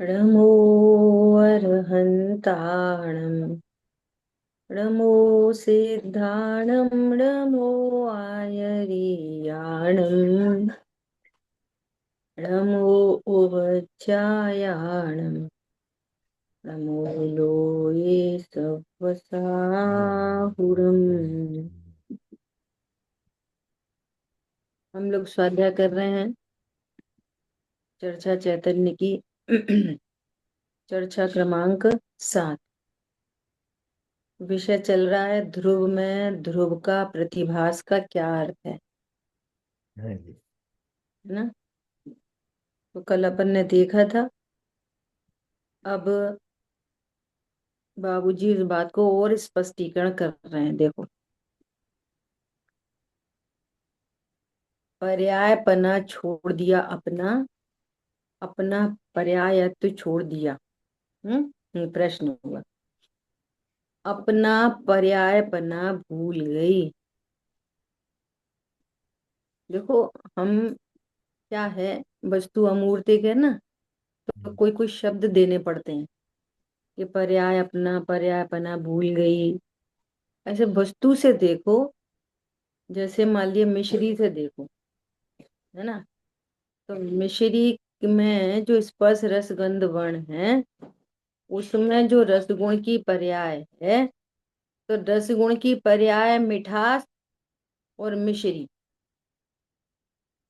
नमो अर्हन्ताणं नमो सिद्धाणं नमो आयर्याणं नमो उवज्जायाणं नमो लोये सवसाहुरम्। हम लोग स्वाध्याय कर रहे हैं चर्चा चैतन्य की चर्चा क्रमांक 7। विषय चल रहा है ध्रुव में ध्रुव का प्रतिभास का क्या अर्थ हाँ जी। है ना। तो कल अपन ने देखा था। अब बाबूजी इस बात को और स्पष्टीकरण कर रहे हैं। देखो, पर्यायपना छोड़ दिया अपना, अपना पर्यायत्व छोड़ दिया। प्रश्न हुआ, अपना पर्यायपना भूल गई। देखो, हम क्या है, वस्तु अमूर्त है ना, तो कोई कोई शब्द देने पड़ते हैं कि पर्याय अपना पर्यायपना भूल गई। ऐसे वस्तु से देखो, जैसे मान लिया मिश्री से देखो, है ना। तो मिश्री में जो स्पर्श रस गंध वर्ण है, उसमें जो रसगुण की पर्याय है, तो रसगुण की पर्याय मिठास और मिश्री,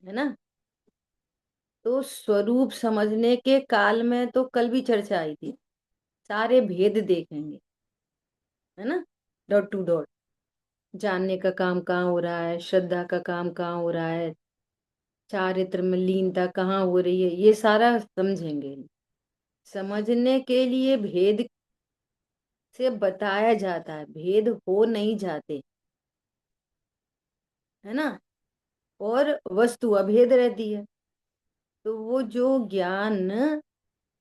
है ना। तो स्वरूप समझने के काल में तो कल भी चर्चा आई थी, सारे भेद देखेंगे, है ना। डॉट टू डॉट, जानने का काम कहाँ हो रहा है, श्रद्धा का काम कहाँ हो रहा है, चारित्र में लीनता कहाँ हो रही है, ये सारा समझेंगे। समझने के लिए भेद से बताया जाता है, भेद हो नहीं जाते, है ना। और वस्तु अभेद रहती है। तो वो जो ज्ञान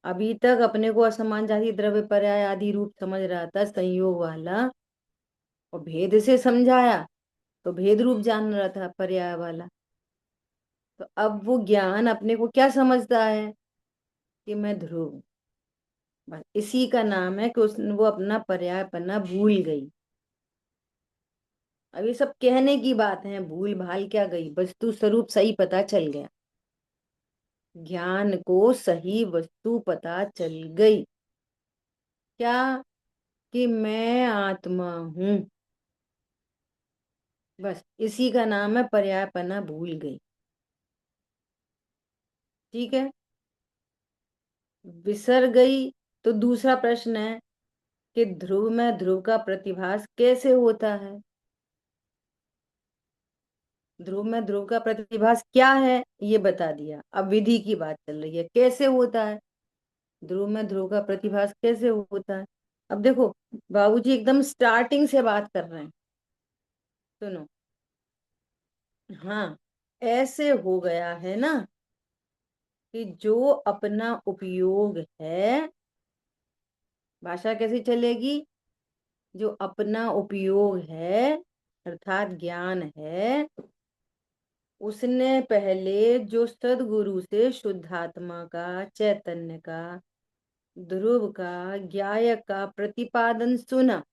अभी तक अपने को असमान जाति द्रव्य पर्याय आदि रूप समझ रहा था संयोग वाला, और भेद से समझाया तो भेद रूप जान रहा था पर्याय वाला। तो अब वो ज्ञान अपने को क्या समझता है कि मैं ध्रुव हूं। बस इसी का नाम है कि वो अपना पर्यायपना भूल गई। अब ये सब कहने की बात है, भूल भाल क्या गई, वस्तु स्वरूप सही पता चल गया, ज्ञान को सही वस्तु पता चल गई। क्या? कि मैं आत्मा हूं। बस इसी का नाम है पर्यायपना भूल गई। ठीक है, विसर गई। तो दूसरा प्रश्न है कि ध्रुव में ध्रुव का प्रतिभास कैसे होता है। ध्रुव में ध्रुव का प्रतिभास क्या है ये बता दिया। अब विधि की बात चल रही है, कैसे होता है ध्रुव में ध्रुव का प्रतिभास, कैसे होता है। अब देखो, बाबूजी एकदम स्टार्टिंग से बात कर रहे हैं, सुनो। हाँ, ऐसे हो गया है ना कि जो अपना उपयोग है, भाषा कैसी चलेगी, जो अपना उपयोग है अर्थात ज्ञान है, उसने पहले जो सदगुरु से शुद्धात्मा का, चैतन्य का, ध्रुव का, ज्ञायक का प्रतिपादन सुना।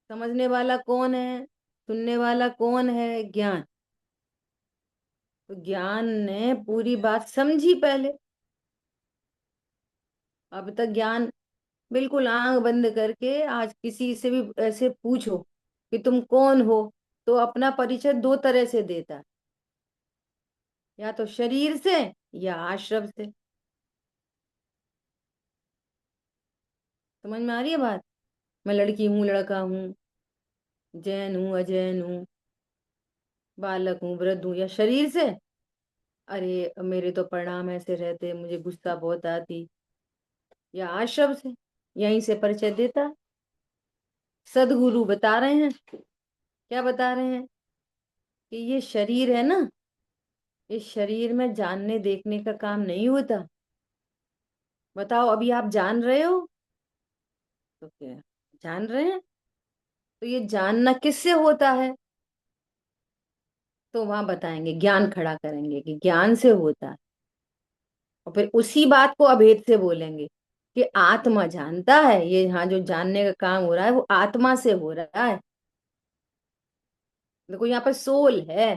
समझने वाला कौन है, सुनने वाला कौन है, ज्ञान। तो ज्ञान ने पूरी बात समझी पहले। अब तक ज्ञान बिल्कुल आंख बंद करके आज किसी से भी ऐसे पूछो कि तुम कौन हो, तो अपना परिचय दो तरह से देता है, या तो शरीर से या आश्रम से। समझ में आ रही है बात। मैं लड़की हूँ, लड़का हूँ, जैन हूँ, अजैन हूँ, बालक हूँ, वृद्ध हूँ, या शरीर से, अरे मेरे तो परिणाम ऐसे रहते, मुझे गुस्सा बहुत आती, या आश्रम से, यहीं से परिचय देता। सदगुरु बता रहे हैं, क्या बता रहे हैं, कि ये शरीर है ना, इस शरीर में जानने देखने का काम नहीं होता। बताओ, अभी आप जान रहे हो, तो क्या जान रहे हैं, तो ये जानना किससे होता है, तो वहां बताएंगे, ज्ञान खड़ा करेंगे कि ज्ञान से होता है। और फिर उसी बात को अभेद से बोलेंगे कि आत्मा जानता है, ये यहाँ जो जानने का काम हो रहा है वो आत्मा से हो रहा है। देखो यहाँ पर सोल है।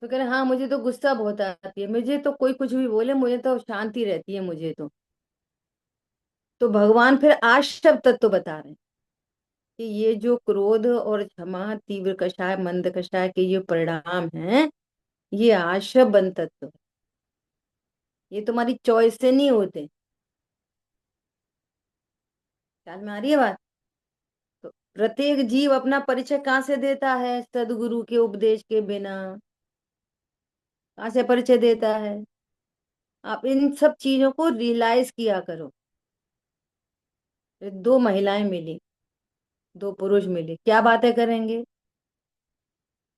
तो कह रहे हाँ मुझे तो गुस्सा बहुत आती है, मुझे तो कोई कुछ भी बोले मुझे तो शांति रहती है मुझे तो भगवान फिर आश्रव तत्व बता रहे हैं कि ये जो क्रोध और क्षमा तीव्र कषाय मंद कषाय के ये परिणाम हैं, ये आश्रव बन तत्व है। ये तुम्हारी चॉइस से नहीं होते। ख्याल में आ रही है बात? तो प्रत्येक जीव अपना परिचय कहाँ से देता है? सदगुरु के उपदेश के बिना कहाँ से परिचय देता है? आप इन सब चीजों को रियलाइज किया करो। दो महिलाएं मिली, दो पुरुष मिले, क्या बातें करेंगे?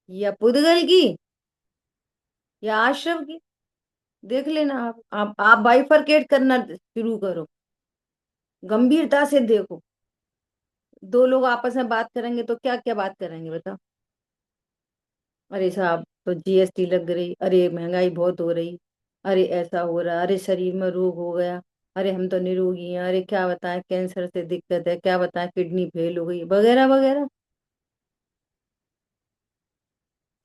या पुद्गल की या आश्रम की? देख लेना आप बाइफरकेट करना शुरू करो, गंभीरता से देखो। दो लोग आपस में बात करेंगे तो क्या क्या बात करेंगे बताओ? अरे साहब तो जीएसटी लग रही, अरे महंगाई बहुत हो रही, अरे ऐसा हो रहा, अरे शरीर में रोग हो गया, अरे हम तो निरोगी हैं, अरे क्या बताएं कैंसर से दिक्कत है, क्या बताएं किडनी फेल हो गई, वगैरह वगैरह।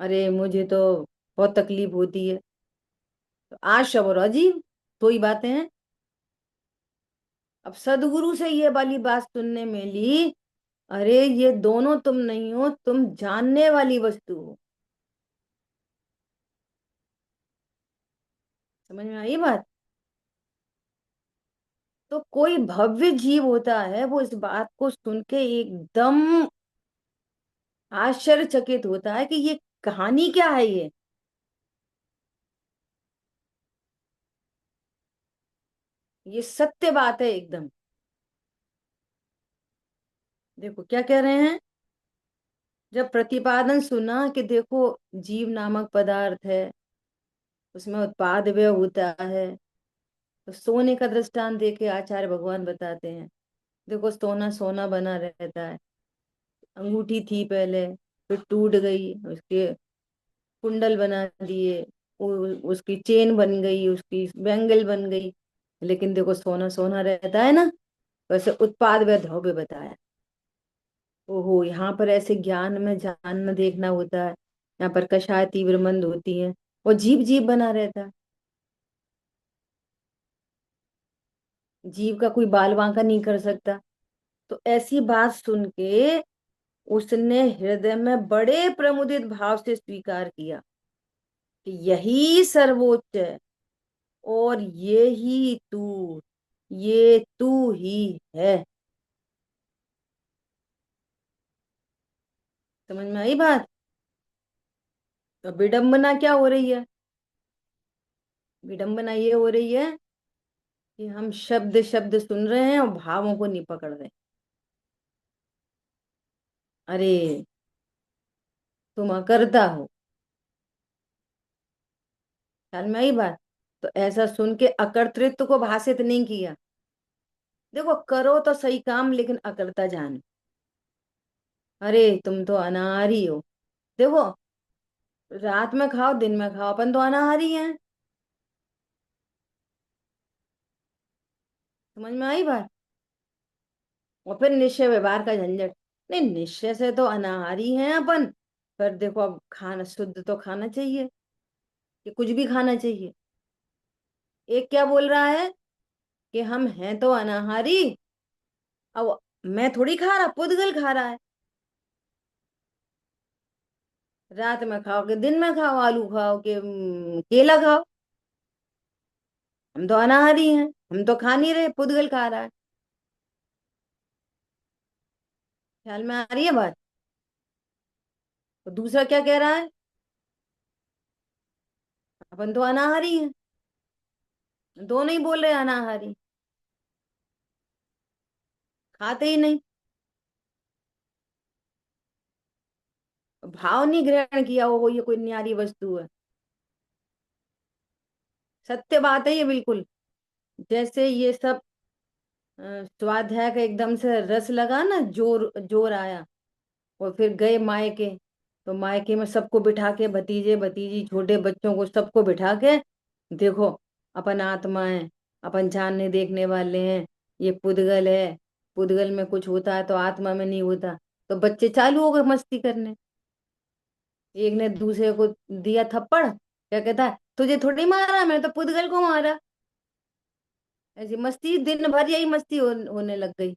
अरे मुझे तो बहुत तकलीफ होती है। तो आज शब और अजीब दो ही बातें हैं। अब सदगुरु से ये वाली बात सुनने में ली, अरे ये दोनों तुम नहीं हो, तुम जानने वाली वस्तु हो। समझ में आई बात? तो कोई भव्य जीव होता है वो इस बात को सुन के एकदम आश्चर्यचकित होता है कि ये कहानी क्या है, ये सत्य बात है एकदम। देखो क्या कह रहे हैं, जब प्रतिपादन सुना कि देखो जीव नामक पदार्थ है, उसमें उत्पाद व्यय होता है, तो सोने का दृष्टांत दे के आचार्य भगवान बताते हैं। देखो सोना सोना बना रहता है, अंगूठी थी पहले, फिर टूट गई, उसके कुंडल बना दिए, उसकी चेन बन गई, उसकी बैंगल बन गई, लेकिन देखो सोना सोना रहता है ना। वैसे उत्पाद व द्रव्य बताया। ओहो, यहाँ पर ऐसे ज्ञान में जानना देखना होता है। यहाँ पर कषाय तीव्र मंद होती है, और जीव जीव बना रहता है। जीव का कोई बाल वांका नहीं कर सकता। तो ऐसी बात सुन के उसने हृदय में बड़े प्रमुदित भाव से स्वीकार किया कि यही सर्वोच्च है, और ये तू ही है। समझ में आई बात? तो विडंबना क्या हो रही है? विडंबना ये हो रही है कि हम शब्द शब्द सुन रहे हैं और भावों को नहीं पकड़ रहे। अरे तुम अकर्ता हो। ख्याल में आई बात? तो ऐसा सुन के अकर्तृत्व को भाषित नहीं किया। देखो करो तो सही काम, लेकिन अकर्ता जान। अरे तुम तो अनाहारी हो। देखो रात में खाओ दिन में खाओ, अपन तो अनाहारी हैं। समझ में आई बात? और फिर निश्चय व्यवहार का झंझट। नहीं, निश्चय से तो अनाहारी हैं अपन, पर देखो अब खाना शुद्ध तो खाना चाहिए, कि कुछ भी खाना चाहिए। एक क्या बोल रहा है कि हम हैं तो अनाहारी, अब मैं थोड़ी खा रहा, पुद्गल खा रहा है। रात में खाओ कि दिन में खाओ, आलू खाओ कि केला खाओ, हम तो अनाहारी हैं, हम तो खा नहीं रहे, पुद्गल खा रहा है। ख्याल में आ रही है बात? तो दूसरा क्या कह रहा है, अपन तो अनाहारी हैं। दोनों ही बोल रहे हैं अनाहारी, खाते ही नहीं। भाव नहीं ग्रहण किया वो ये कोई न्यारी वस्तु है। सत्य बात है ये बिल्कुल। जैसे ये सब स्वाध्याय का एकदम से रस लगा ना, जोर जोर आया, और फिर गए मायके। तो मायके में सबको बिठा के, भतीजे भतीजी छोटे बच्चों को सबको बिठा के, देखो अपन आत्मा है, अपन जानने देखने वाले हैं, ये पुद्गल है, पुद्गल में कुछ होता है तो आत्मा में नहीं होता। तो बच्चे चालू हो गए मस्ती करने। एक ने दूसरे को दिया थप्पड़, क्या कहता है, तुझे थोड़ी मारा, मैंने तो पुद्गल को मारा। ऐसी मस्ती दिन भर यही मस्ती होने लग गई।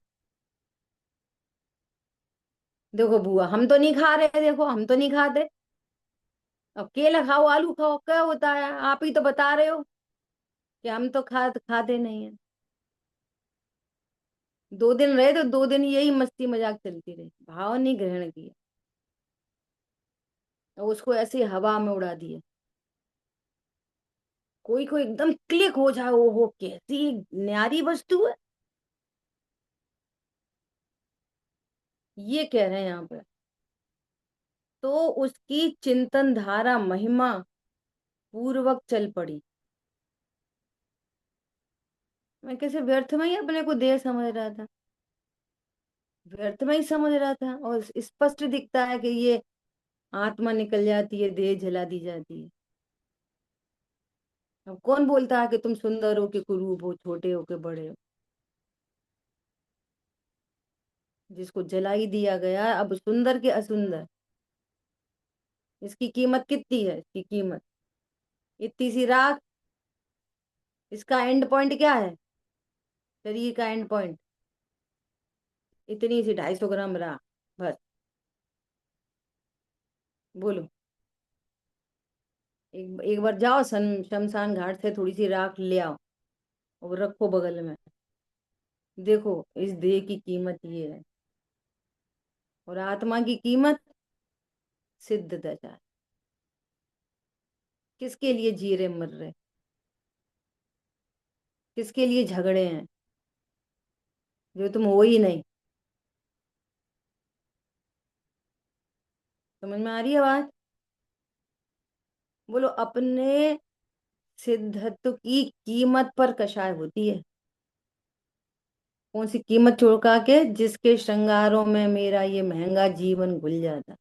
देखो बुआ, हम तो नहीं खा रहे, देखो हम तो नहीं खाते। अब केला खाओ, आलू खाओ, क्या होता है, आप ही तो बता रहे हो कि हम तो खाते नहीं है। 2 दिन रहे तो 2 दिन यही मस्ती मजाक चलती रही, भाव नहीं ग्रहण किया, और उसको ऐसे ही हवा में उड़ा दिया। कोई कोई एकदम क्लिक हो जाए, ओ हो कैसी न्यारी वस्तु है, ये कह रहे हैं यहाँ पे। तो उसकी चिंतन धारा महिमा पूर्वक चल पड़ी। मैं कैसे व्यर्थ में ही अपने को देह समझ रहा था, व्यर्थ में ही समझ रहा था, और स्पष्ट दिखता है कि ये आत्मा निकल जाती है, देह जला दी जाती है। अब कौन बोलता है कि तुम सुंदर हो कि कुरूप हो, छोटे हो कि बड़े हो। जिसको जला ही दिया गया, अब सुंदर के असुंदर, इसकी कीमत कितनी है, इसकी कीमत इतनी सी राख। इसका एंड पॉइंट क्या है, शरीर का एंड पॉइंट इतनी सी 250 ग्राम राख, बस। बोलो, एक बार जाओ शमशान घाट से थोड़ी सी राख ले आओ और रखो बगल में, देखो इस देह की कीमत ये है, और आत्मा की कीमत सिद्ध दशा। किसके लिए जी रहे मर रहे, किसके लिए झगड़े हैं, जो तुम हो ही नहीं। समझ में आ रही है बात? बोलो, अपने सिद्धत्व की कीमत पर कषाय होती है। कौन सी कीमत चुका के, जिसके श्रृंगारों में मेरा ये महंगा जीवन घुल जाता।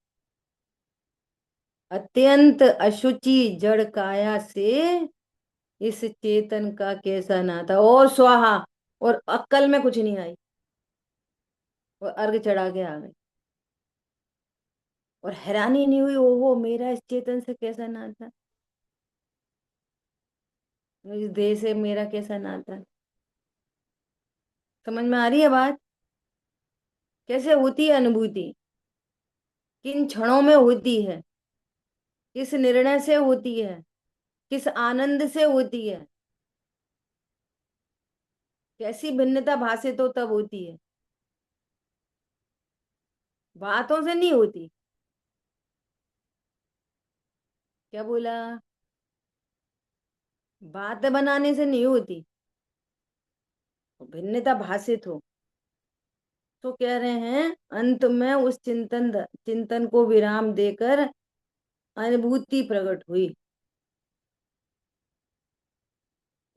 अत्यंत अशुचि जड़ काया से इस चेतन का कैसा नाता, और स्वाहा, और अक्ल में कुछ नहीं आई, और अर्घ चढ़ा के आ गई, और हैरानी नहीं हुई, ओहो मेरा इस चेतन से कैसा नाता, इस देह से मेरा कैसा नाता। समझ में आ रही है बात? कैसे होती है अनुभूति, किन क्षणों में होती है, किस निर्णय से होती है, किस आनंद से होती है, कैसी भिन्नता भाषित हो तब होती है, बातों से नहीं होती। क्या बोला? बात बनाने से नहीं होती, भिन्नता भाषित हो। तो कह रहे हैं, अंत में उस चिंतन को विराम देकर अनुभूति प्रकट हुई।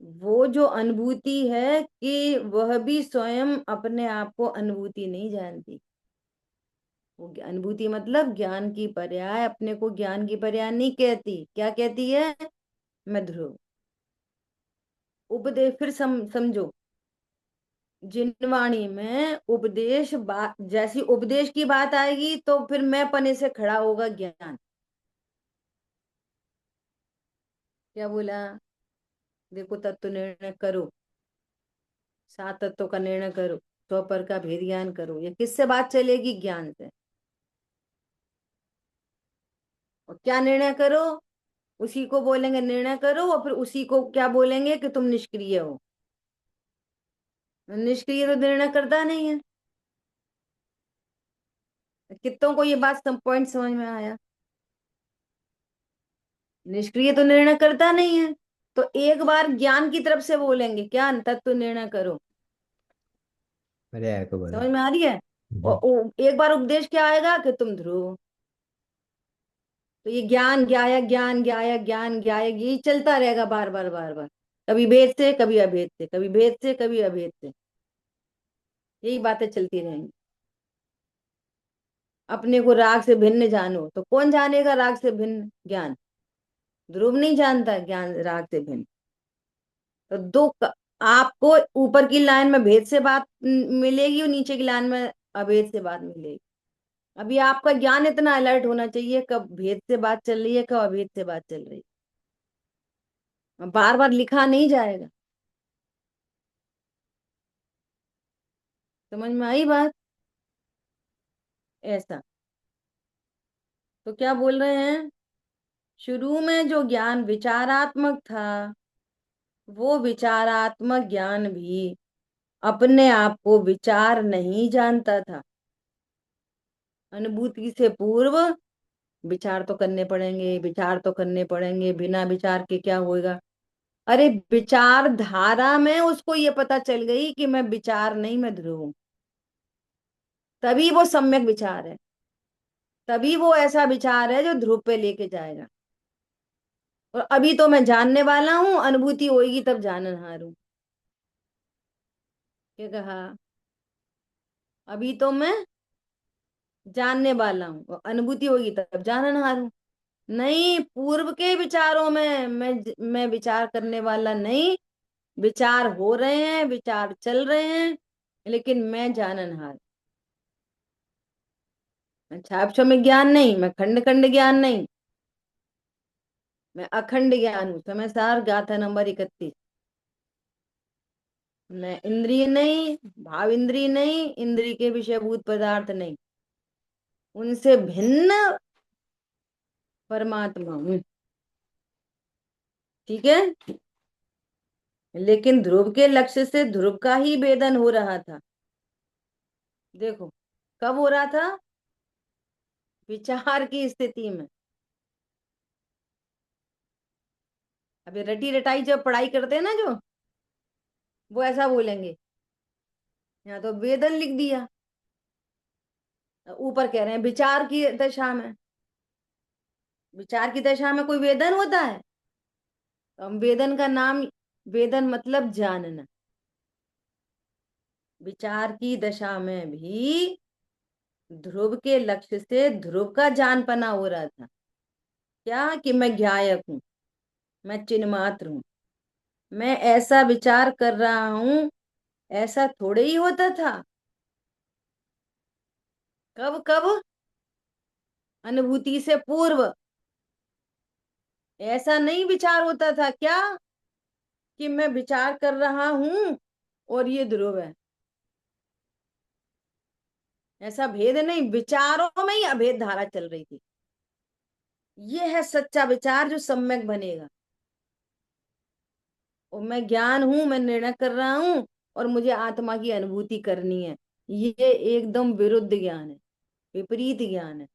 वो जो अनुभूति है कि वह भी स्वयं अपने आप को अनुभूति नहीं जानती। वो अनुभूति मतलब ज्ञान की पर्याय, अपने को ज्ञान की पर्याय नहीं कहती। क्या कहती है? मैं ध्रुव। उपदेश फिर समझो, जिनवाणी में उपदेश बात, जैसी उपदेश की बात आएगी तो फिर मैं पने से खड़ा होगा ज्ञान। क्या बोला? देखो, तत्व निर्णय करो, 7 तत्वों का निर्णय करो, स्वपर का भेद ज्ञान करो। ये किससे बात चलेगी? ज्ञान से। और क्या निर्णय करो? उसी को बोलेंगे निर्णय करो, और फिर उसी को क्या बोलेंगे कि तुम निष्क्रिय हो। निष्क्रिय तो निर्णय करता नहीं है। कितनों को ये बात सब पॉइंट समझ में आया? निष्क्रिय तो निर्णय करता नहीं है। तो एक बार ज्ञान की तरफ से बोलेंगे, क्या तत्व निर्णय करो। पर्याय को बोलो। समझ में आ रही है? हम्म। और एक बार उपदेश क्या आएगा कि तुम ध्रुव हो। तो ये ज्ञान ज्ञाया ज्ञान ज्ञाया ज्ञान ज्ञाया, यही चलता रहेगा बार बार बार बार। कभी भेद से, कभी अभेद से, कभी भेद से, कभी अभेद से, यही बातें चलती रहेंगी। अपने को राग से भिन्न जानो, तो कौन जानेगा राग से भिन्न? ज्ञान। ध्रुव नहीं जानता ज्ञान राग से भिन्न। तो आपको ऊपर की लाइन में भेद से बात मिलेगी और नीचे की लाइन में अभेद से बात मिलेगी। अभी आपका ज्ञान इतना अलर्ट होना चाहिए, कब भेद से बात चल रही है, कब अभेद से बात चल रही है। बार बार लिखा नहीं जाएगा। समझ में आई बात? ऐसा। तो क्या बोल रहे हैं, शुरू में जो ज्ञान विचारात्मक था, वो विचारात्मक ज्ञान भी अपने आप को विचार नहीं जानता था। अनुभूति से पूर्व विचार तो करने पड़ेंगे, विचार तो करने पड़ेंगे, बिना विचार के क्या होएगा। अरे विचार धारा में उसको ये पता चल गई कि मैं विचार नहीं, मैं ध्रुव हूं। तभी वो सम्यक विचार है, तभी वो ऐसा विचार है जो ध्रुव पे लेके जाएगा। और अभी तो मैं जानने वाला हूं, अनुभूति होगी तब जाननहार हूं। क्या कहा? अभी तो मैं जानने वाला हूँ और अनुभूति होगी तब जाननहार हूं। नहीं, पूर्व के विचारों में मैं विचार करने वाला नहीं। विचार हो रहे हैं, विचार चल रहे हैं, लेकिन मैं जाननहार। मैं छाप में ज्ञान नहीं, मैं खंड खंड ज्ञान नहीं, मैं अखंड ज्ञान हूं। समय सार गाथा नंबर 31। मैं इंद्रिय नहीं, भाव इंद्रिय नहीं, इंद्रिय के विषयभूत पदार्थ नहीं, उनसे भिन्न परमात्मा हूं। ठीक है। लेकिन ध्रुव के लक्ष्य से ध्रुव का ही भेदन हो रहा था। देखो, कब हो रहा था? विचार की स्थिति में। अभी रटी रटाई जब पढ़ाई करते हैं ना जो, वो ऐसा बोलेंगे, यहाँ तो वेदन लिख दिया, ऊपर कह रहे हैं विचार की दशा में। विचार की दशा में कोई वेदन होता है? तो हम वेदन का नाम, वेदन मतलब जानना। विचार की दशा में भी ध्रुव के लक्ष्य से ध्रुव का जानपना हो रहा था। क्या? कि मैं ज्ञायक हूं, मैं चिन्मात्र हूं, मैं ऐसा विचार कर रहा हूं। ऐसा थोड़े ही होता था। कब कब? अनुभूति से पूर्व ऐसा नहीं विचार होता था। क्या? कि मैं विचार कर रहा हूं और ये ध्रुव है। ऐसा भेद नहीं, विचारों में ही अभेद धारा चल रही थी। ये है सच्चा विचार जो सम्यक बनेगा। और मैं ज्ञान हूं, मैं निर्णय कर रहा हूं और मुझे आत्मा की अनुभूति करनी है। ये एकदम विरुद्ध ज्ञान है, विपरीत ज्ञान है।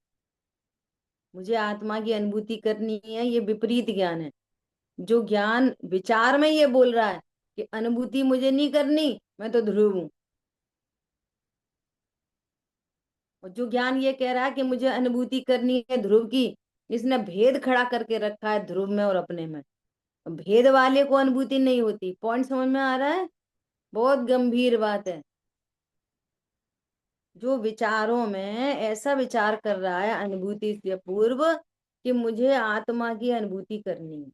मुझे आत्मा की अनुभूति करनी है, ये विपरीत ज्ञान है। जो ज्ञान विचार में ये बोल रहा है कि अनुभूति मुझे नहीं करनी, मैं तो ध्रुव हूं। और जो ज्ञान ये कह रहा है कि मुझे अनुभूति करनी है ध्रुव की, इसने भेद खड़ा करके रखा है ध्रुव में और अपने में। भेद वाले को अनुभूति नहीं होती। पॉइंट समझ में आ रहा है? बहुत गंभीर बात है। जो विचारों में ऐसा विचार कर रहा है अनुभूति से पूर्व कि मुझे आत्मा की अनुभूति करनी है,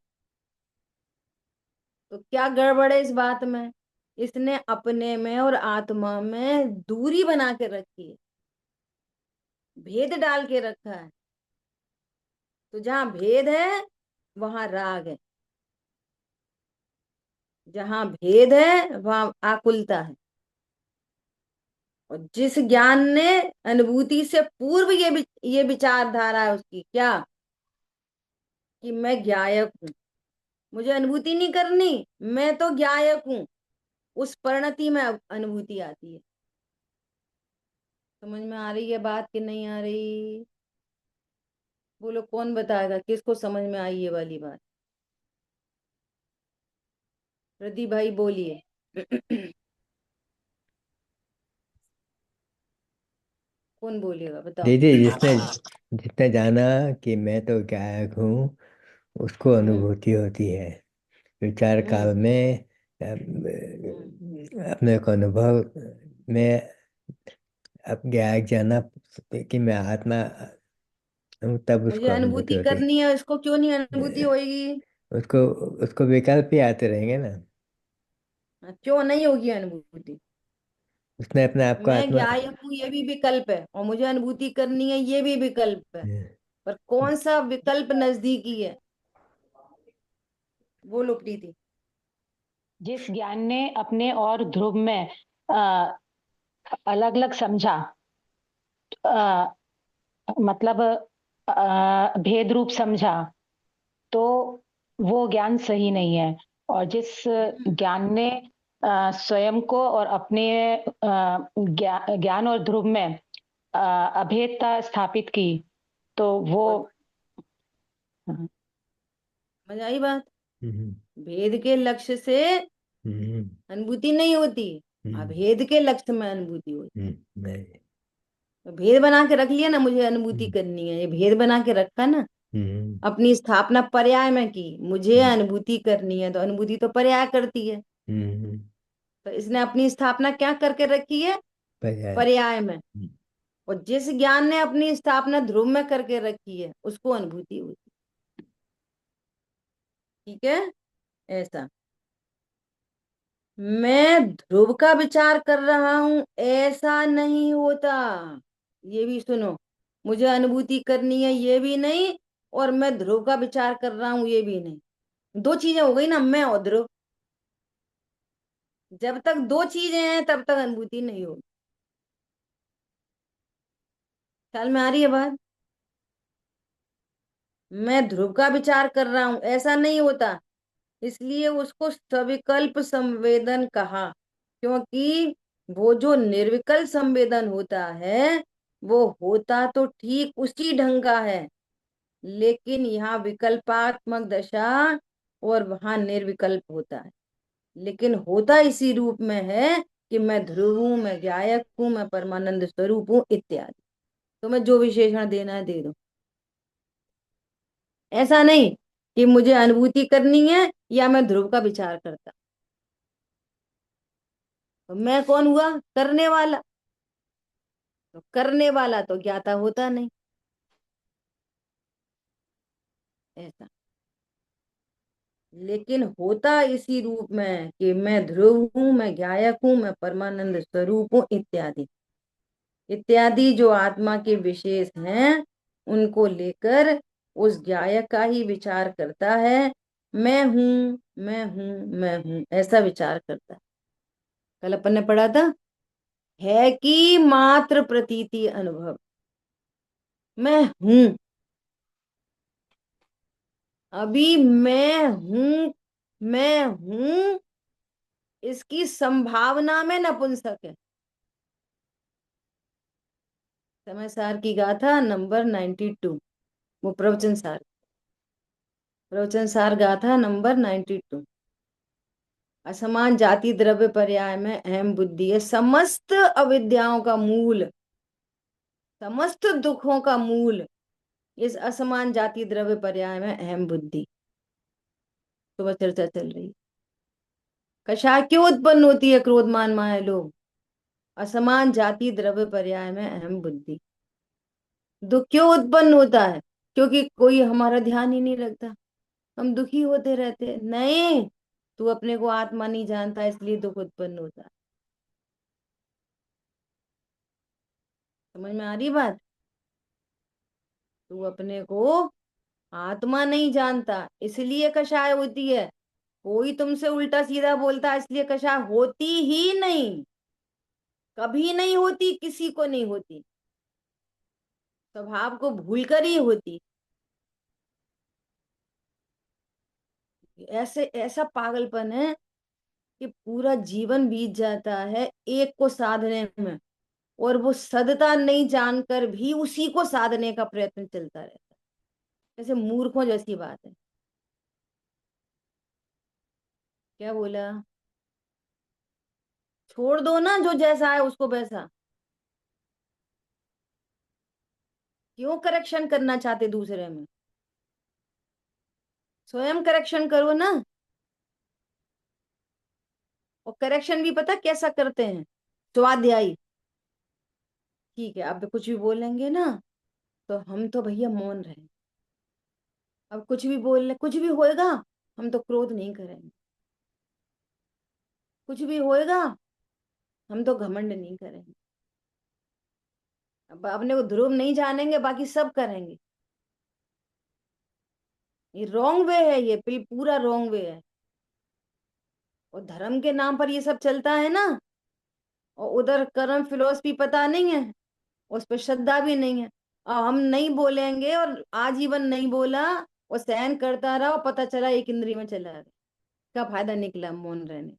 तो क्या गड़बड़ है इस बात में? इसने अपने में और आत्मा में दूरी बना के रखी है, भेद डाल के रखा है। तो जहां भेद है वहां राग है, जहां भेद है वहां आकुलता है। और जिस ज्ञान ने अनुभूति से पूर्व ये विचारधारा है उसकी, क्या? कि मैं ज्ञायक हूं, मुझे अनुभूति नहीं करनी, मैं तो ज्ञायक हूं। उस परिणति में अनुभूति आती है। समझ में आ रही है बात कि नहीं आ रही? बोलो, कौन बताएगा किसको समझ में आई ये वाली बात? प्रदीप भाई बोलिए। कौन बोलेगा बताओ। दीदी, जिसने जितना जाना कि मैं तो गायक हूँ, उसको हम्म। अनुभूति होती है। विचार हम्म। काल में हम्म। अपने को अनुभव में, अब गायक जाना कि मैं आत्मा हूँ, तब मुझे उसको अनुभूति अनुभूति होती है। करनी है, इसको क्यों नहीं अनुभूति होएगी? उसको उसको विकल्प ही आते रहेंगे ना। क्यों नहीं होगी अनुभूति? उसने अपने आप को मैं आत्मा। गायक हूँ ये भी विकल्प है, और मुझे अनुभूति करनी है ये भी विकल्प है। हम्म, पर कौन सा विकल्प नजदीकी है? बोलो प्रीति। जिस ज्ञान ने अपने और ध्रुव में अलग अलग समझा, अ, मतलब भेद रूप समझा, तो वो ज्ञान सही नहीं है। और जिस हम्म, ज्ञान ने स्वयं को और अपने ज्ञान और ध्रुव में अभेदता स्थापित की, तो वो। बहुत मजा आई बात। हम्म, भेद के लक्ष्य से हम्म, अनुभूति नहीं होती, हम्म, अभेद के लक्ष्य में अनुभूति होती। नहीं। तो भेद बना के रख लिया ना, मुझे अनुभूति हम्म, करनी है, ये भेद बना के रखा ना। हम्म, अपनी स्थापना पर्याय में की, मुझे हम्म, अनुभूति करनी है, तो अनुभूति तो पर्याय करती है। हम्म, तो इसने अपनी स्थापना क्या करके रखी है? पर्याय। पर्याय में। हम्म, और जिस ज्ञान ने अपनी स्थापना ध्रुव में करके रखी है उसको अनुभूति हुई। ठीक है, ऐसा। मैं ध्रुव का विचार कर रहा हूं ऐसा नहीं होता, ये भी सुनो। मुझे अनुभूति करनी है ये भी नहीं, और मैं ध्रुव का विचार कर रहा हूं ये भी नहीं। दो चीजें हो गई ना, मैं और ध्रुव। जब तक दो चीजें हैं तब तक अनुभूति नहीं होगी। ख्याल में आ रही है बात? मैं ध्रुव का विचार कर रहा हूं ऐसा नहीं होता, इसलिए उसको सविकल्प संवेदन कहा। क्योंकि वो जो निर्विकल्प संवेदन होता है वो होता तो ठीक उसी ढंग का है, लेकिन यहाँ विकल्पात्मक दशा और वहां निर्विकल्प होता है। लेकिन होता इसी रूप में है कि मैं ध्रुव हूं, मैं गायक हूं, मैं परमानंद स्वरूप हूं इत्यादि। तो मैं जो विशेषण देना है दे दो। ऐसा नहीं कि मुझे अनुभूति करनी है या मैं ध्रुव का विचार करता। तो मैं कौन हुआ? करने वाला। तो करने वाला तो ज्ञाता होता नहीं। ऐसा। लेकिन होता इसी रूप में कि मैं ध्रुव हूं, मैं गायक हूं, मैं परमानंद स्वरूप हूं इत्यादि। इत्यादि जो आत्मा के विशेष हैं उनको लेकर उस गायक का ही विचार करता है। मैं हूं, मैं हूं, मैं हूं, ऐसा विचार करता है। कल अपन ने पढ़ा था, है कि मात्र प्रतीति अनुभव। मैं हूं, अभी मैं हूं, मैं हूं, इसकी संभावना में नपुंसक है। समय सार की गाथा नंबर 92। वो प्रवचन सार, प्रवचन सार गाथा नंबर 92। असमान जाति द्रव्य पर्याय में अहम बुद्धि है समस्त अविद्याओं का मूल, समस्त दुखों का मूल। इस असमान जाति द्रव्य पर्याय में अहम बुद्धि। तो वह चर्चा चल रही है। कषाय क्यों उत्पन्न होती है? क्रोध मान माया लोग। असमान जाति द्रव्य पर्याय में अहम बुद्धि। दुख क्यों उत्पन्न होता है? क्योंकि कोई हमारा ध्यान ही नहीं रखता, हम दुखी होते रहते हैं। नहीं, तू अपने को आत्मा नहीं जानता इसलिए दुख उत्पन्न होता है। समझ में आ रही बात? तू अपने को आत्मा नहीं जानता इसलिए कषाय होती है। कोई तुमसे उल्टा सीधा बोलता है इसलिए कषाय होती ही नहीं, कभी नहीं होती, किसी को नहीं होती। स्वभाव को भूलकर ही होती। ऐसे ऐसा पागलपन है कि पूरा जीवन बीत जाता है एक को साधने में, और वो सदता नहीं जानकर भी उसी को साधने का प्रयत्न चलता रहता है। जैसे मूर्खों जैसी बात है। क्या बोला? छोड़ दो ना, जो जैसा है उसको वैसा। क्यों करेक्शन करना चाहते दूसरे में? स्वयं करेक्शन करो ना। और करेक्शन भी पता कैसा करते हैं? स्वाध्यायी। ठीक है, अब कुछ भी बोलेंगे ना तो हम तो भैया मौन रहे। अब कुछ भी बोल ले, कुछ भी होएगा, हम तो क्रोध नहीं करेंगे। कुछ भी होएगा, हम तो घमंड नहीं करेंगे। अब अपने को ध्रुव नहीं जानेंगे, बाकी सब करेंगे। ये रॉन्ग वे है, ये पूरा रॉन्ग वे है। और धर्म के नाम पर ये सब चलता है ना, और उधर कर्म फिलोसफी पता नहीं है, उस पर श्रद्धा भी नहीं है। और हम नहीं बोलेंगे और आजीवन नहीं बोला और सहन करता रहा, और पता चला एक इंद्री में चला गया, क्या फायदा निकला मौन रहने।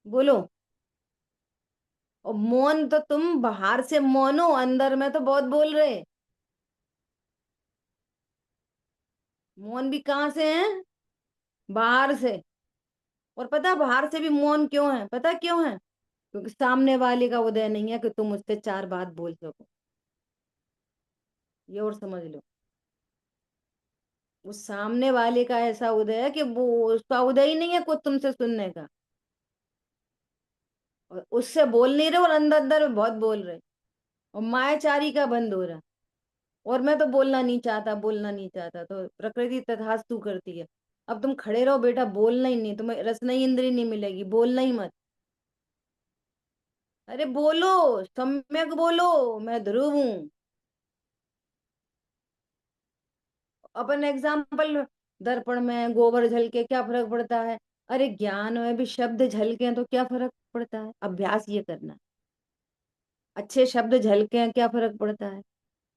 बोलो। और मौन तो तुम बाहर से मौन हो, अंदर में तो बहुत बोल रहे। मौन भी कहाँ से है? बाहर से। और पता बाहर से भी मौन क्यों है? पता क्यों है? क्योंकि सामने वाले का उदय नहीं है कि तुम उससे चार बात बोल सको। ये और समझ लो, उस सामने वाले का ऐसा उदय है कि वो, उसका उदय ही नहीं है कुछ तुमसे सुनने का, और उससे बोल नहीं रहे और अंदर अंदर बहुत बोल रहे। और मायाचारी का बंद हो रहा। और मैं तो बोलना नहीं चाहता, बोलना नहीं चाहता, तो प्रकृति तथास्तु करती है। अब तुम खड़े रहो बेटा, बोलना ही नहीं, तुम्हें रसना इंद्री नहीं मिलेगी, बोलना ही मत। अरे बोलो, सम्यक बोलो, मैं ध्रुव हूं। अपन एग्जाम्पल, दर्पण में गोबर झलके क्या फर्क पड़ता है? अरे ज्ञान में भी शब्द झलके तो क्या फर्क पड़ता है? अभ्यास ये करना है। अच्छे शब्द झलके हैं, क्या फर्क पड़ता है?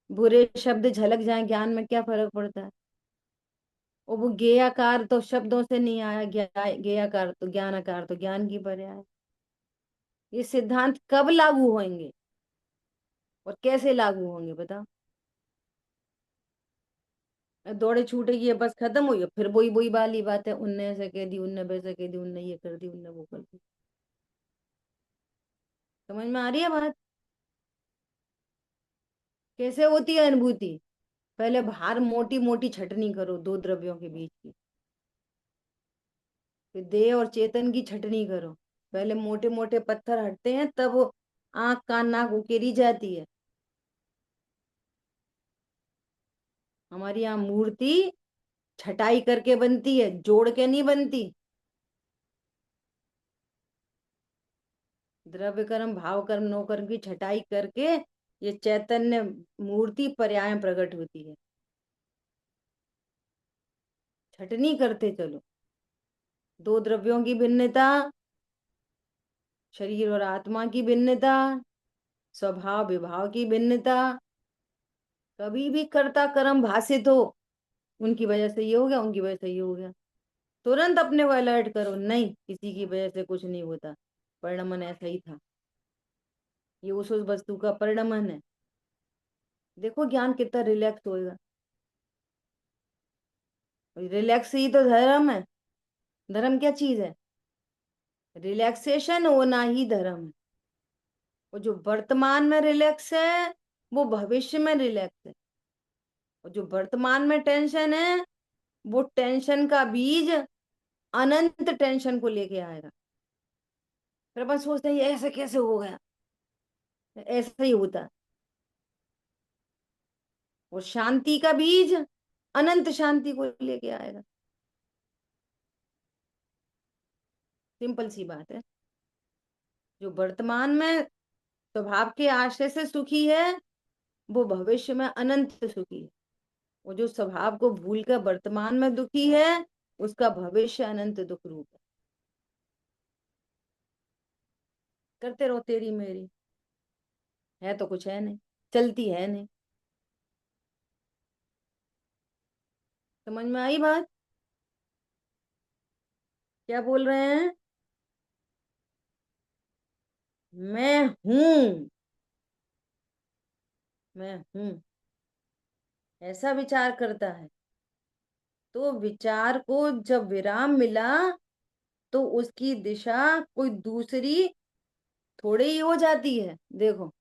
बुरे शब्द झलक जाए ज्ञान में, क्या फर्क पड़ता है? और वो गेयाकार तो शब्दों से नहीं आया, गेयाकार तो ज्ञानाकार तो ज्ञान की पर्याय है। ये सिद्धांत कब लागू होंगे और कैसे लागू होंगे बताओ? दौड़े छूटे की ये बस खत्म हुई है, फिर वही वही वाली बात है, उनने ऐसे कह दी, उनने वैसे कह दी, उनने ये कर दी, उनने वो कर दी। समझ में आ रही है बात? कैसे होती है अनुभूति? पहले बाहर मोटी मोटी छटनी करो दो द्रव्यों के बीच की, फिर देह और चेतन की छटनी करो। पहले मोटे मोटे पत्थर हटते हैं, तब वो आंख कान नाक उकेरी जाती है। हमारी यहाँ मूर्ति छटाई करके बनती है, जोड़ के नहीं बनती। द्रव्य कर्म भाव कर्म नो कर्म की छटाई करके ये चैतन्य मूर्ति पर्याय प्रकट होती है। छटनी करते चलो। दो द्रव्यों की भिन्नता, शरीर और आत्मा की भिन्नता, स्वभाव विभाव की भिन्नता। कभी भी कर्ता कर्म भाषित हो, उनकी वजह से ये हो गया, उनकी वजह से ये हो गया, तुरंत अपने को अलर्ट करो, नहीं किसी की वजह से कुछ नहीं होता, परिणमन ऐसा ही था, ये उस वस्तु का परिणमन है। देखो ज्ञान कितना रिलैक्स होएगा। रिलैक्स ही तो धर्म है। धर्म क्या चीज है? रिलैक्सेशन होना ही धर्म है। और जो वर्तमान में रिलैक्स है, वो भविष्य में रिलैक्स है। और जो वर्तमान में टेंशन है, वो टेंशन का बीज अनंत टेंशन को लेके आएगा। फिर अपन सोचते हैं ये ऐसे कैसे हो गया, ऐसा ही होता है। और शांति का बीज अनंत शांति को लेके आएगा। सिंपल सी बात है। जो वर्तमान में स्वभाव के आश्रय से सुखी है, वो भविष्य में अनंत सुखी है। वो जो स्वभाव को भूल कर वर्तमान में दुखी है, उसका भविष्य अनंत दुख रूप है। करते रहो तेरी मेरी, है तो कुछ है नहीं, चलती है नहीं। समझ में आई बात? क्या बोल रहे हैं? मैं हूं, मैं हूं, ऐसा विचार करता है, तो विचार को जब विराम मिला, तो उसकी दिशा कोई दूसरी थोड़ी ही हो जाती है। देखो,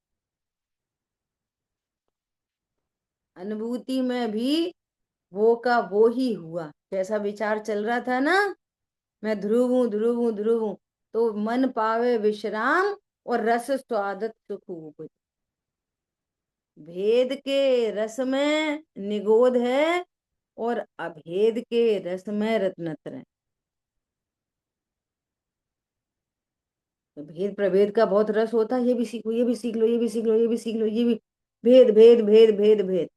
अनुभूति में भी वो का वो ही हुआ, जैसा विचार चल रहा था ना, मैं ध्रुव हूं, ध्रुव हूं, ध्रुव हूं, तो मन पावे विश्राम और रस स्वादत सुख हो। भेद के रस में निगोद है, और अभेद के रस में रत्नत्र है। तो भेद प्रभेद का बहुत रस होता है, ये भी सीख लो, ये भी सीख लो, ये भी सीख लो, ये भी सीख लो, ये भी भेद भेद भेद भेद भेद,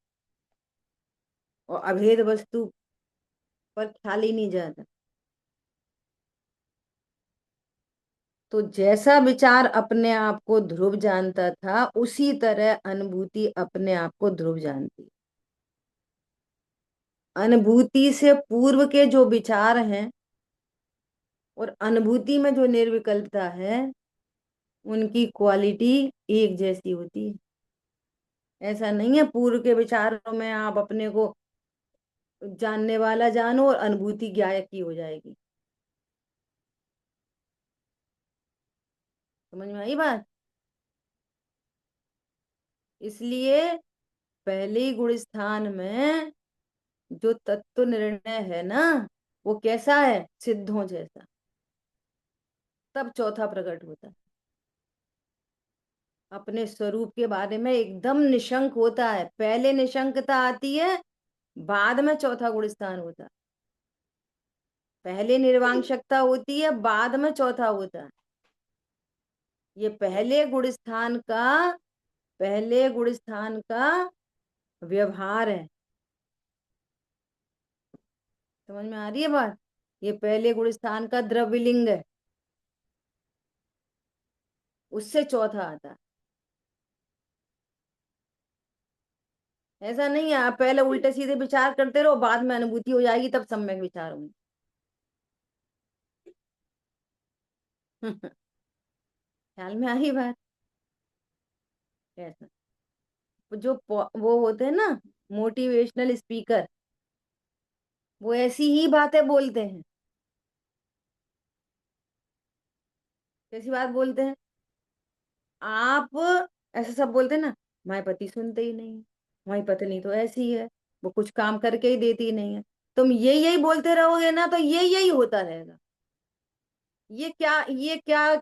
और अभेद वस्तु पर ख्याल ही नहीं जाता। तो जैसा विचार अपने आप को ध्रुव जानता था, उसी तरह अनुभूति अपने आप को ध्रुव जानती। अनुभूति से पूर्व के जो विचार हैं और अनुभूति में जो निर्विकल्पता है, उनकी क्वालिटी एक जैसी होती है। ऐसा नहीं है पूर्व के विचारों में आप अपने को जानने वाला जानो और अनुभूति ज्ञायक की हो जाएगी। समझ में आई बात? इसलिए पहले ही गुण स्थान में जो तत्व निर्णय है ना, वो कैसा है? सिद्धों जैसा। तब चौथा प्रकट होता है, अपने स्वरूप के बारे में एकदम निशंक होता है। पहले निशंकता आती है, बाद में चौथा गुण स्थान होता है। पहले निर्वांशकता होती है, बाद में चौथा होता है। ये पहले गुण स्थान का व्यवहार है। समझ में आ रही है बात? ये पहले गुण स्थान का द्रव्यलिंग है, उससे चौथा आता है। ऐसा नहीं है आप पहले उल्टे सीधे विचार करते रहो, बाद में अनुभूति हो जाएगी, तब सम्यक विचार होंगे। ख्याल में आ रही बात? ऐसा जो वो होते हैं ना मोटिवेशनल स्पीकर, वो ऐसी ही बातें बोलते हैं। कैसी बात बोलते हैं? आप ऐसा सब बोलते हैं ना, हमारे पति सुनते ही नहीं है, हमारी पत्नी तो ऐसी है, वो कुछ काम करके ही देती नहीं है। तुम ये यही बोलते रहोगे ना, तो ये यही होता रहेगा। ये क्या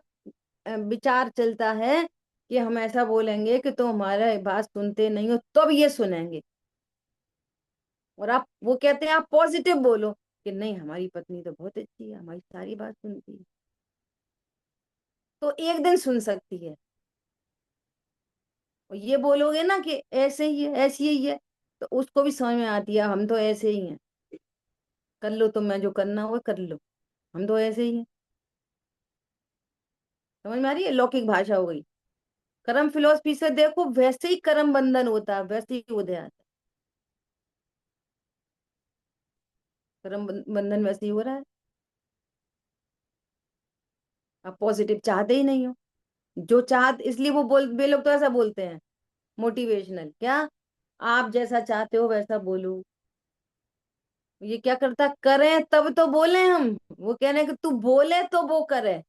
विचार चलता है कि हम ऐसा बोलेंगे कि तुम हमारा बात सुनते नहीं हो, तब ये सुनेंगे। और आप वो कहते हैं आप पॉजिटिव बोलो कि नहीं हमारी पत्नी तो बहुत अच्छी है, हमारी सारी बात सुनती है, तो एक दिन सुन सकती है। और ये बोलोगे ना कि ऐसे ही है, ऐसी ही है, तो उसको भी समझ में आती है हम तो ऐसे ही हैं, कर लो तुम, मैं जो करना होगा कर लो, हम तो ऐसे ही हैं। समझ में आ रही है? लौकिक भाषा हो गई। कर्म फिलोसफी से देखो, वैसे ही कर्म बंधन होता है, वैसे ही उदय आता है। कर्म बंधन वैसे ही हो रहा है। आप पॉजिटिव चाहते ही नहीं हो। जो चाहते, इसलिए वो वे लोग तो ऐसा बोलते हैं मोटिवेशनल, क्या आप जैसा चाहते हो वैसा बोलो। ये क्या करता, करें तब तो बोले हम। वो कह रहे हैं कि तू बोले तो वो करे।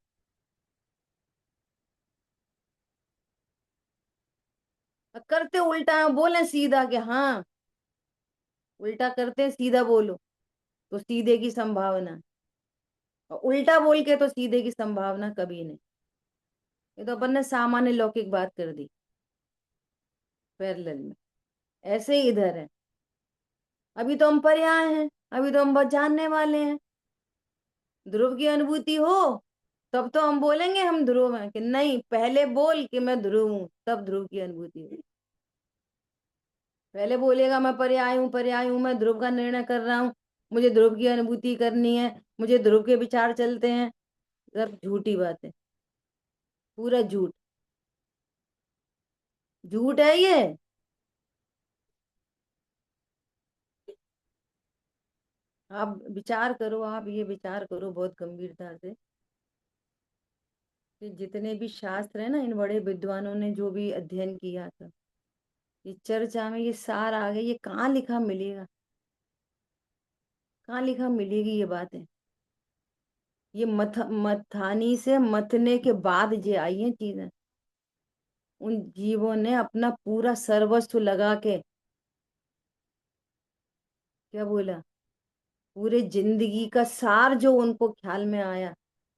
करते उल्टा है, बोले सीधा कि हाँ, उल्टा करते हैं सीधा बोलो, तो सीधे की संभावना। और उल्टा बोल के तो सीधे की संभावना कभी नहीं। ये तो अपन ने सामान्य लौकिक बात कर दी पैरेलल में। ऐसे ही इधर है। अभी तो हम पर्याय हैं, अभी तो हम बस जानने वाले हैं। ध्रुव की अनुभूति हो तब तो हम बोलेंगे हम ध्रुव हैं, कि नहीं पहले बोल कि मैं ध्रुव हूं, तब ध्रुव की अनुभूति हो। पहले बोलेगा मैं पर्याय हूँ, पर्याय हूँ, मैं ध्रुव का निर्णय कर रहा हूँ, मुझे ध्रुव की अनुभूति करनी है, मुझे ध्रुव के विचार चलते हैं, सब झूठी बात है, पूरा झूठ। झूठ है ये। आप विचार करो, आप ये विचार करो बहुत गंभीरता से कि जितने भी शास्त्र है ना, इन बड़े विद्वानों ने जो भी अध्ययन किया था, ये चर्चा में ये सार आ गए, ये कहाँ लिखा मिलेगा? कहाँ लिखा मिलेगी ये बातें? ये मथानी से मथने के बाद जे आई हैं चीजें। उन जीवों ने अपना पूरा सर्वस्व लगा के, क्या बोला, पूरे जिंदगी का सार जो उनको ख्याल में आया,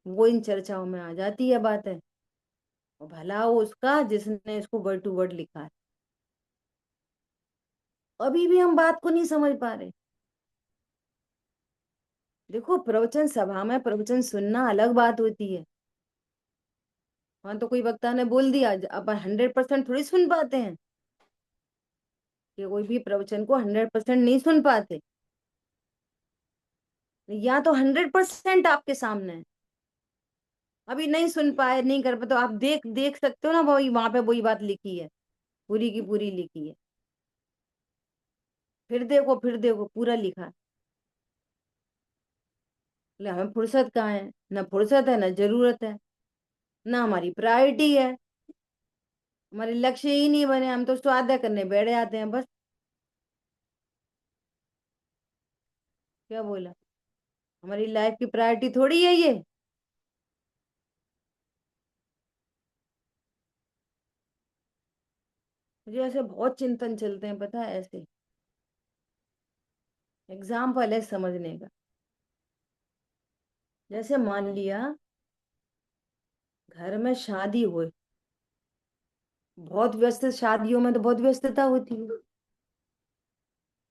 वो इन चर्चाओं में आ जाती है बातें। और भला हो उसका जिसने इसको वर्ड टू वर्ड लिखा है। अभी भी हम बात को नहीं समझ पा रहे। देखो प्रवचन सभा में प्रवचन सुनना अलग बात होती है, वहां तो कोई वक्ता ने बोल दिया, अब 100% थोड़ी सुन पाते हैं, कि कोई भी प्रवचन को 100% नहीं सुन पाते। या तो 100% आपके सामने है, अभी नहीं सुन पाए, नहीं कर पाए, तो आप देख देख सकते हो ना, वही वहां पे वही बात लिखी है, पूरी की पूरी लिखी है। फिर देखो पूरा लिखा है। बोले हमें फुर्सत कहाँ है, ना फुर्सत है ना जरूरत है, ना हमारी प्रायोरिटी है, हमारे लक्ष्य ही नहीं बने, हम तो स्वाध्याय करने बैठ जाते हैं बस। क्या बोला, हमारी लाइफ की प्रायोरिटी थोड़ी है ये। मुझे ऐसे बहुत चिंतन चलते हैं, पता है, ऐसे एग्जाम्पल है समझने का। जैसे मान लिया घर में शादी हुई, बहुत व्यस्त, शादियों में तो बहुत व्यस्तता होती है,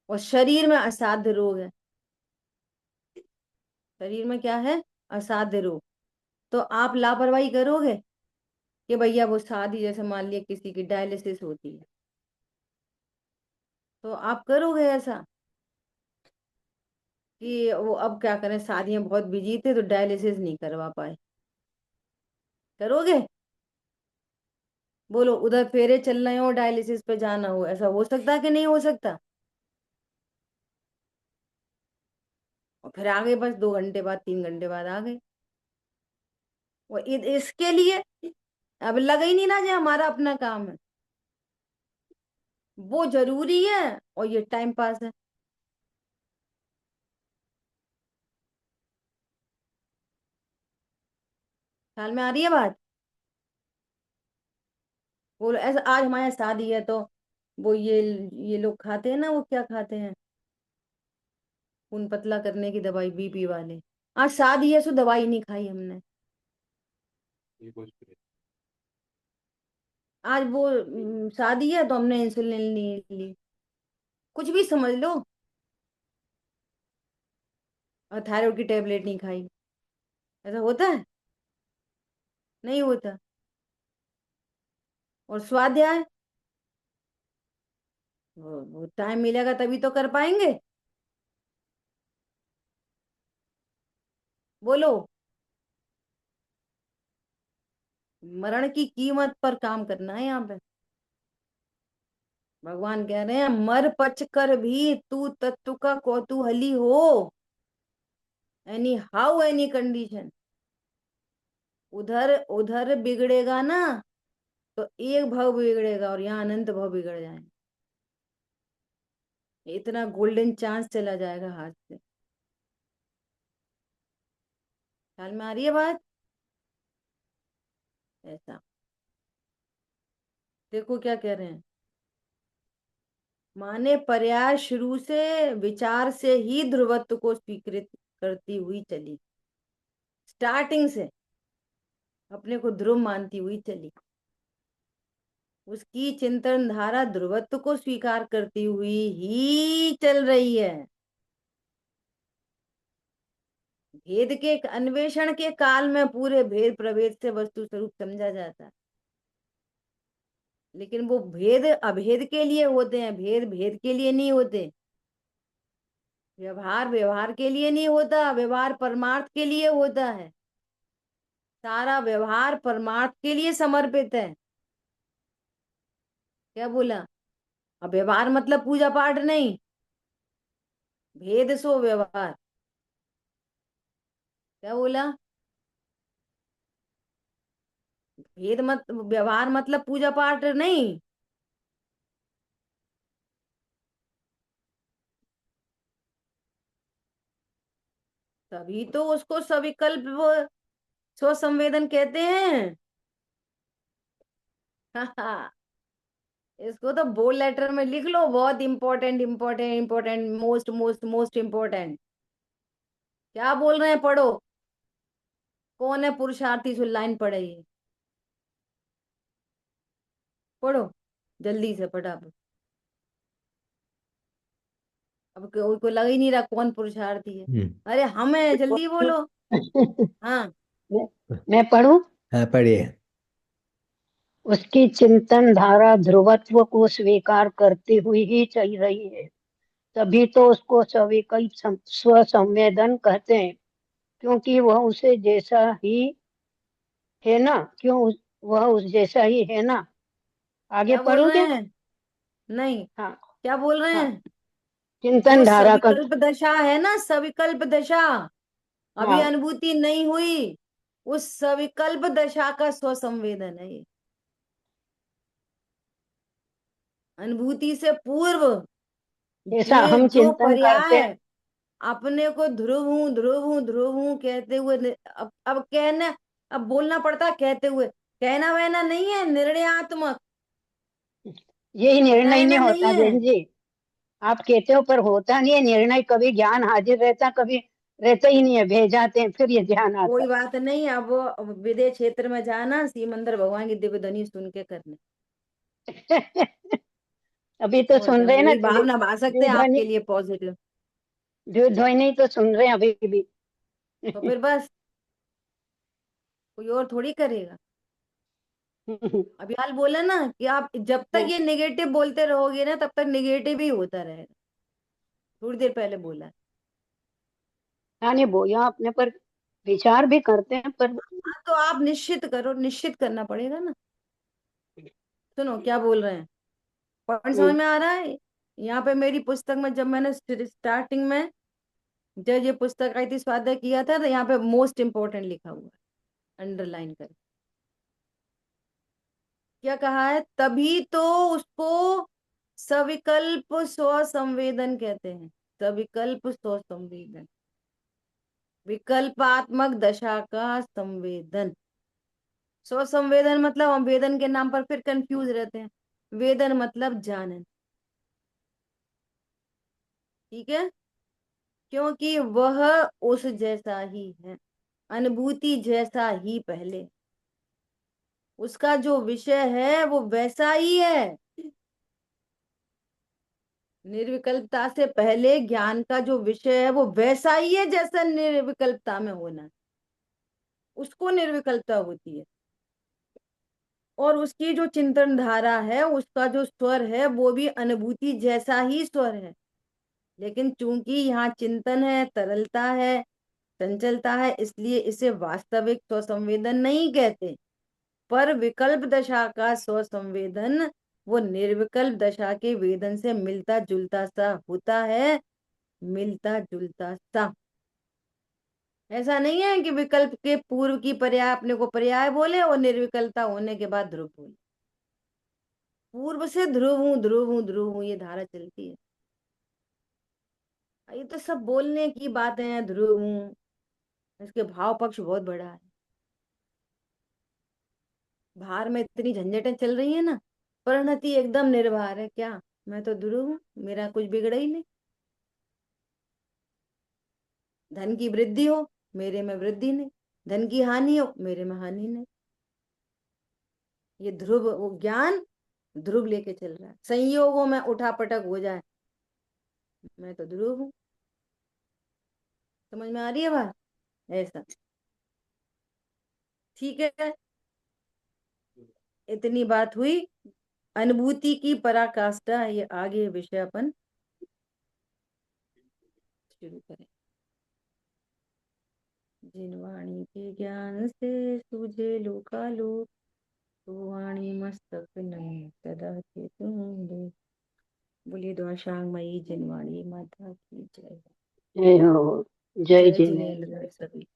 और शरीर में असाध्य रोग है। शरीर में क्या है, असाध्य रोग। तो आप लापरवाही करोगे कि भैया वो शादी, जैसे मान लिया किसी की डायलिसिस होती है, तो आप करोगे ऐसा कि वो अब क्या करें, शादियां बहुत बिजी थे तो डायलिसिस नहीं करवा पाए, करोगे? बोलो, उधर फेरे चल रहे हो, डायलिसिस पे जाना हो, ऐसा हो सकता है कि नहीं हो सकता? और फिर आ गए बस 2 घंटे बाद, 3 घंटे बाद आ गए। और इसके लिए अब लगा ही नहीं ना जो हमारा अपना काम है, वो जरूरी है, और ये टाइम पास है। ख्याल में आ रही है बात? बोलो, ऐसा आज हमारे यहाँ शादी है तो वो ये लोग खाते हैं ना, वो क्या खाते हैं, खून पतला करने की दवाई, बीपी वाले। आज शादी है सो दवाई नहीं खाई हमने, आज वो शादी है तो हमने इंसुलिन नहीं ली, कुछ भी समझ लो, और थायराइड की टेबलेट नहीं खाई। ऐसा होता है? नहीं होता। और स्वाध्याय, वो टाइम मिलेगा तभी तो कर पाएंगे। बोलो, मरण की कीमत पर काम करना है यहाँ पे। भगवान कह रहे हैं, मर पच कर भी तू तत्व का कौतूहली हो, एनी हाउ एनी कंडीशन। उधर उधर बिगड़ेगा ना तो एक भव बिगड़ेगा, और यहाँ अनंत भव बिगड़ जाएंगे, इतना गोल्डन चांस चला जाएगा हाथ से। ख्याल में आ रही है बात? ऐसा देखो क्या कह रहे हैं, माने पर्याय शुरू से विचार से ही ध्रुवत्व को स्वीकृत करती हुई चली, स्टार्टिंग से अपने को ध्रुव मानती हुई चली, उसकी चिंतन धारा ध्रुवत्व को स्वीकार करती हुई ही चल रही है। भेद के अन्वेषण के काल में पूरे भेद प्रभेद से वस्तु स्वरूप समझा जाता है, लेकिन वो भेद अभेद के लिए होते हैं, भेद भेद के लिए नहीं होते। व्यवहार व्यवहार के लिए नहीं होता, व्यवहार परमार्थ के लिए होता है। सारा व्यवहार परमार्थ के लिए समर्पित है। क्या बोला? अब व्यवहार मतलब पूजा पाठ नहीं, भेद सो व्यवहार। क्या बोला? भेद मत व्यवहार मतलब पूजा पाठ नहीं। तभी तो उसको सविकल्प स्व संवेदन कहते हैं। इसको तो बोल्ड लेटर में लिख लो, बहुत important important important, most most most important. क्या बोल रहे हैं, पढ़ो। कौन है पुरुषार्थी, सो लाइन पढ़ेगी, पढ़ो जल्दी से फटाफट। अब को लग ही नहीं रहा कौन पुरुषार्थी है। हम्म। अरे हम है, जल्दी बोलो। हाँ, मैं मैं पढ़ूं? हाँ, पढ़िए। उसकी चिंतन धारा ध्रुवत्व को स्वीकार करती हुई ही चल रही है। तभी तो उसको सविकल्प स्वसंवेदन कहते हैं, क्योंकि वह उसे जैसा ही है ना। वह उस जैसा ही है ना। आगे क्या बोल पढ़ूं रहे क्या? हैं? नहीं, हाँ। क्या बोल रहे हाँ, हैं? जो चिंतन धारा का। सविकल्प दशा है ना, सविकल्प दशा, अभी हाँ, अनुभूति नहीं हुई, उस सविकल्प दशा का स्वसंवेदन है ये। अनुभूति से पूर्व ऐसा जे हम जो चिंतन करते पर्याय हैं। अपने को ध्रुव हूं ध्रुव हूं ध्रुव हूं कहते हुए अब कहना, अब बोलना पड़ता है कहते हुए, कहना वहना नहीं है, निर्णयात्मक यही कहना निर्णय नहीं वहना नहीं होता है। बहन जी। आप कहते हो पर होता नहीं है निर्णय। कभी ज्ञान हाजिर रहता, कभी रहता ही नहीं है। भेजाते हैं फिर ये ध्यान आता कोई बात नहीं, अब वो विदेह क्षेत्र में जाना, सीमंदर भगवान की दिव्य ध्वनि सुन के करने। है। अभी तो और सुन क्या, रहे हैं ना यही भावना भा सकते दिव्य हैं ध्वनि। आपके लिए पॉजिटिव। दिव्य ध्वनि तो सुन रहे हैं अभी भी। तो फिर बस, कोई और थोड़ी करेगा। अभी हाल बोला ना कि आप जब तक ये नेगेटिव बोलते रहोगे ना, तब तक नेगेटिव ही होता रहेगा। थोड़ी देर पहले बोला है। हाँ, नहीं बोया अपने पर विचार भी करते हैं पर। हाँ, तो आप निश्चित करो, निश्चित करना पड़ेगा ना। सुनो क्या बोल रहे हैं, पॉइंट समझ हम्म, में आ रहा है? यहाँ पे मेरी पुस्तक में जब मैंने स्टार्टिंग में, जब ये पुस्तक आई थी स्वाध्याय किया था, तो यहाँ पे मोस्ट इंपोर्टेंट लिखा हुआ है, अंडरलाइन कर। क्या कहा है? तभी तो उसको सविकल्प स्व संवेदन कहते हैं। सविकल्प स्व संवेदन, विकल्पात्मक दशा का संवेदन। स्व संवेदन मतलब, हम वेदन के नाम पर फिर कंफ्यूज रहते हैं। वेदन मतलब जानन, ठीक है, क्योंकि वह उस जैसा ही है, अनुभूति जैसा ही पहले, उसका जो विषय है वो वैसा ही है। निर्विकल्पता से पहले ज्ञान का जो विषय है वो वैसा ही है जैसा निर्विकल्पता में होना है, उसको निर्विकल्पता होती है। और उसकी जो चिंतन धारा है, उसका जो स्वर है, वो भी अनुभूति जैसा ही स्वर है। लेकिन चूंकि यहाँ चिंतन है, तरलता है, चंचलता है, इसलिए इसे वास्तविक स्वसंवेदन नहीं कहते। पर विकल्प दशा का स्वसंवेदन वो निर्विकल्प दशा के वेदन से मिलता जुलता सा होता है, मिलता जुलता सा। ऐसा नहीं है कि विकल्प के पूर्व की पर्याय अपने को पर्याय बोले और निर्विकल्पता होने के बाद ध्रुव बोले। पूर्व से ध्रुव हूं ध्रुव हूं ध्रुव हूं ये धारा चलती है। ये तो सब बोलने की बातें हैं, ध्रुव हूं, इसके भाव पक्ष बहुत बड़ा है। बाहर में इतनी झंझटें चल रही है ना, परिणति एकदम निर्भर है। क्या, मैं तो ध्रुव हूं, मेरा कुछ बिगड़ा ही नहीं। धन की वृद्धि हो, मेरे में वृद्धि नहीं। धन की हानि हो, मेरे में हानि नहीं। ये ध्रुव, वो ज्ञान ध्रुव लेके चल रहा है। संयोगों में उठापटक हो जाए, मैं तो ध्रुव हूँ। समझ में आ रही है बात? ऐसा, ठीक है। इतनी बात हुई अनुभूति की पराकाष्ठा। ये आगे विषय अपन शुरू करें। जिन वाणी के ज्ञान से सूझे लोकालोक, तो वाणी मस्तक नहीं सदा के तुम दो। बोलिए द्वाशांग मई जिनवाणी माता की जय। जय हो। जय जय जिनेन्द्र। जिनेन्द्र सभी।